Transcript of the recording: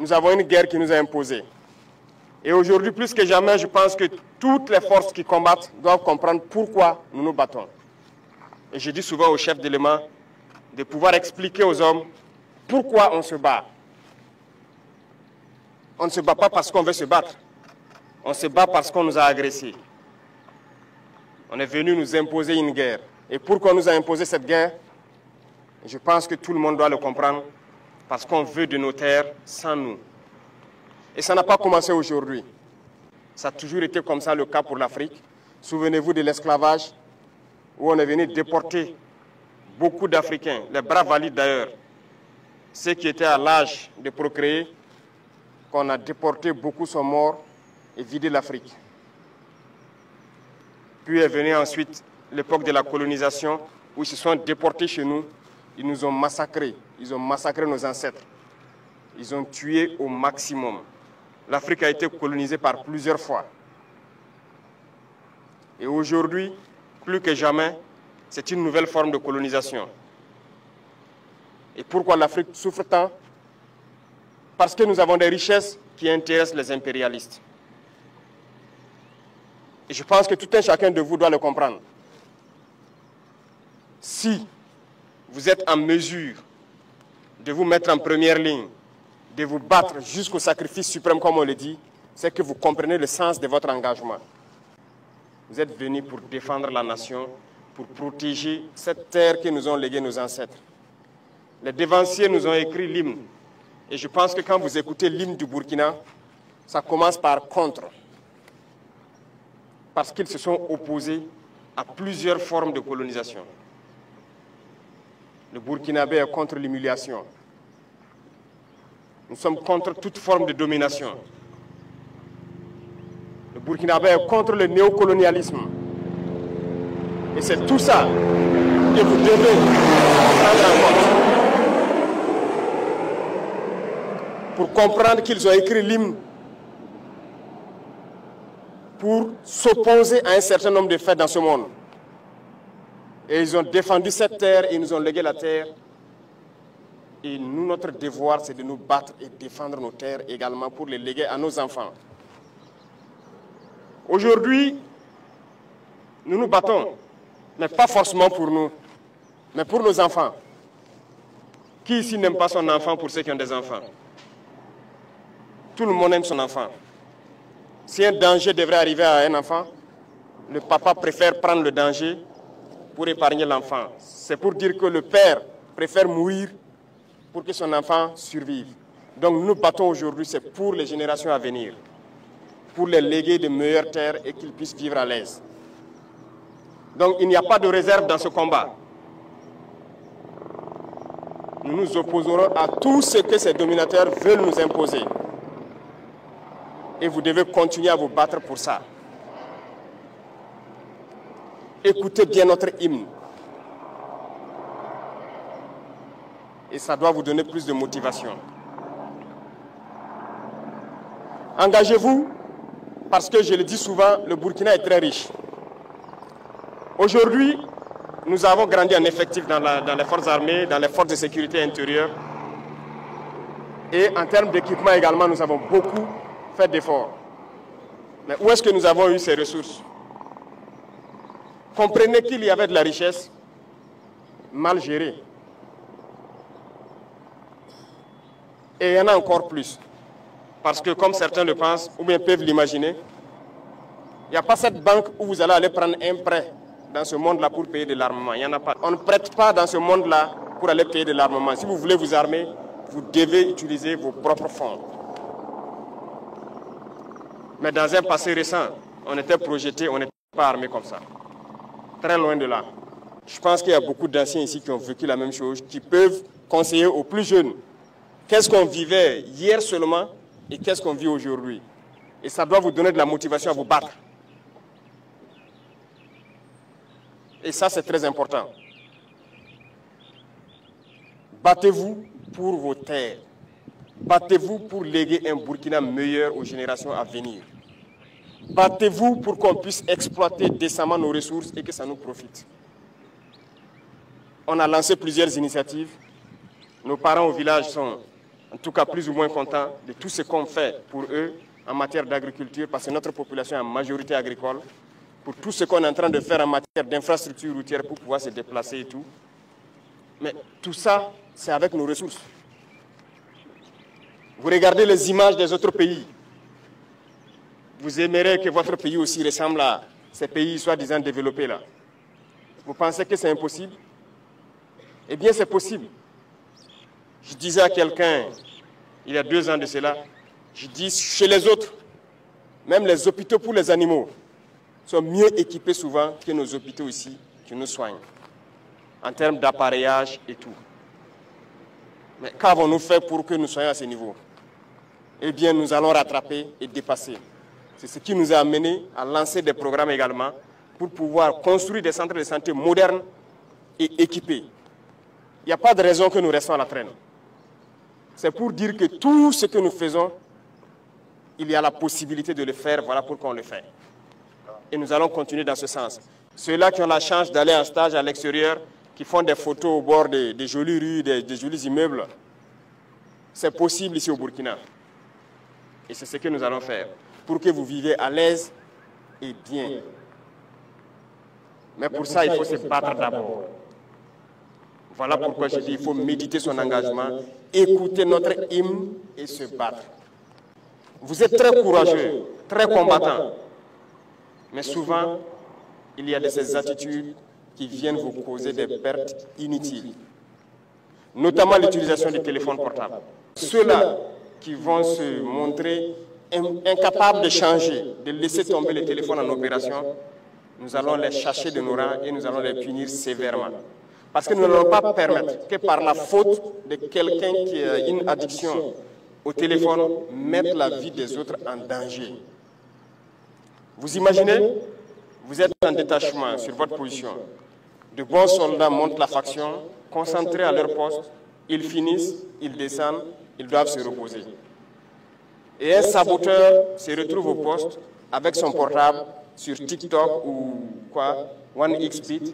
nous avons une guerre qui nous a imposée. Et aujourd'hui, plus que jamais, je pense que toutes les forces qui combattent doivent comprendre pourquoi nous nous battons. Et je dis souvent aux chefs d'éléments de pouvoir expliquer aux hommes pourquoi on se bat. On ne se bat pas parce qu'on veut se battre. On se bat parce qu'on nous a agressés. On est venu nous imposer une guerre. Et pourquoi on nous a imposé cette guerre? Je pense que tout le monde doit le comprendre. Parce qu'on veut de nos terres sans nous. Et ça n'a pas commencé aujourd'hui. Ça a toujours été comme ça le cas pour l'Afrique. Souvenez-vous de l'esclavage, où on est venu déporter beaucoup d'Africains, les bras valides d'ailleurs, ceux qui étaient à l'âge de procréer, qu'on a déportés, beaucoup sont morts et vidé l'Afrique. Puis est venue ensuite l'époque de la colonisation, où ils se sont déportés chez nous, ils nous ont massacrés, ils ont massacré nos ancêtres, ils ont tué au maximum. L'Afrique a été colonisée par plusieurs fois. Et aujourd'hui, plus que jamais, c'est une nouvelle forme de colonisation. Et pourquoi l'Afrique souffre tant? Parce que nous avons des richesses qui intéressent les impérialistes. Et je pense que tout un chacun de vous doit le comprendre. Si vous êtes en mesure de vous mettre en première ligne, de vous battre jusqu'au sacrifice suprême, comme on le dit, c'est que vous comprenez le sens de votre engagement. Vous êtes venus pour défendre la nation, pour protéger cette terre que nous ont léguée nos ancêtres. Les dévanciers nous ont écrit l'hymne. Et je pense que quand vous écoutez l'hymne du Burkina, ça commence par contre. Parce qu'ils se sont opposés à plusieurs formes de colonisation. Le Burkinabé est contre l'humiliation. Nous sommes contre toute forme de domination. Le Burkinabé est contre le néocolonialisme. Et c'est tout ça que vous devez prendre en compte. Pour comprendre qu'ils ont écrit l'hymne pour s'opposer à un certain nombre de faits dans ce monde. Et ils ont défendu cette terre et ils nous ont légué la terre. Et nous, notre devoir, c'est de nous battre et défendre nos terres également pour les léguer à nos enfants. Aujourd'hui, nous nous battons, mais pas forcément pour nous, mais pour nos enfants. Qui ici n'aime pas son enfant pour ceux qui ont des enfants? Tout le monde aime son enfant. Si un danger devrait arriver à un enfant, le papa préfère prendre le danger pour épargner l'enfant. C'est pour dire que le père préfère mourir pour que son enfant survive. Donc nous nous battons aujourd'hui, c'est pour les générations à venir, pour les léguer de meilleures terres et qu'ils puissent vivre à l'aise. Donc il n'y a pas de réserve dans ce combat. Nous nous opposerons à tout ce que ces dominateurs veulent nous imposer. Et vous devez continuer à vous battre pour ça. Écoutez bien notre hymne. Et ça doit vous donner plus de motivation. Engagez-vous, parce que je le dis souvent, le Burkina est très riche. Aujourd'hui, nous avons grandi en effectif dans les forces armées, dans les forces de sécurité intérieure. Et en termes d'équipement également, nous avons beaucoup fait d'efforts. Mais où est-ce que nous avons eu ces ressources? Comprenez qu'il y avait de la richesse mal gérée. Et il y en a encore plus. Parce que comme certains le pensent, ou bien peuvent l'imaginer, il n'y a pas cette banque où vous allez aller prendre un prêt dans ce monde-là pour payer de l'armement. Il n'y en a pas. On ne prête pas dans ce monde-là pour aller payer de l'armement. Si vous voulez vous armer, vous devez utiliser vos propres fonds. Mais dans un passé récent, on était projeté, on n'était pas armé comme ça. Très loin de là. Je pense qu'il y a beaucoup d'anciens ici qui ont vécu la même chose, qui peuvent conseiller aux plus jeunes. Qu'est-ce qu'on vivait hier seulement et qu'est-ce qu'on vit aujourd'hui? Et ça doit vous donner de la motivation à vous battre. Et ça, c'est très important. Battez-vous pour vos terres. Battez-vous pour léguer un Burkina meilleur aux générations à venir. Battez-vous pour qu'on puisse exploiter décemment nos ressources et que ça nous profite. On a lancé plusieurs initiatives. Nos parents au village sont en tout cas plus ou moins contents de tout ce qu'on fait pour eux en matière d'agriculture, parce que notre population est en majorité agricole, pour tout ce qu'on est en train de faire en matière d'infrastructure routière pour pouvoir se déplacer et tout. Mais tout ça, c'est avec nos ressources. Vous regardez les images des autres pays. Vous aimeriez que votre pays aussi ressemble à ces pays soi-disant développés là. Vous pensez que c'est impossible? Eh bien, c'est possible. Je disais à quelqu'un, il y a 2 ans de cela, je dis chez les autres, même les hôpitaux pour les animaux sont mieux équipés souvent que nos hôpitaux ici qui nous soignent, en termes d'appareillage et tout. Mais qu'avons-nous fait pour que nous soyons à ce niveau? Eh bien, nous allons rattraper et dépasser. C'est ce qui nous a amené à lancer des programmes également pour pouvoir construire des centres de santé modernes et équipés. Il n'y a pas de raison que nous restons à la traîne. C'est pour dire que tout ce que nous faisons, il y a la possibilité de le faire, voilà pourquoi on le fait. Et nous allons continuer dans ce sens. Ceux-là qui ont la chance d'aller en stage à l'extérieur, qui font des photos au bord des jolies rues, des jolis immeubles, c'est possible ici au Burkina. Et c'est ce que nous allons faire, pour que vous viviez à l'aise et bien. Mais pour ça, il faut se battre d'abord. Voilà pourquoi je dis qu'il faut méditer son engagement, écouter notre hymne et se battre. Vous êtes très courageux, très combattants. Mais souvent, il y a de ces attitudes qui viennent vous causer des pertes inutiles. Notamment l'utilisation des téléphones portables. Ceux-là qui vont se montrer incapables de changer, de laisser tomber les téléphones en opération, nous allons les chasser de nos rangs et nous allons les punir sévèrement. Parce que nous n'allons pas permettre que par la faute de quelqu'un qui a une addiction au téléphone, mettre la vie des autres en danger. Vous imaginez, vous êtes en détachement sur votre position. De bons soldats montent la faction, concentrés à leur poste, ils finissent, ils descendent, ils doivent se reposer. Et un saboteur se retrouve au poste avec son portable sur TikTok ou quoi, 1xBit,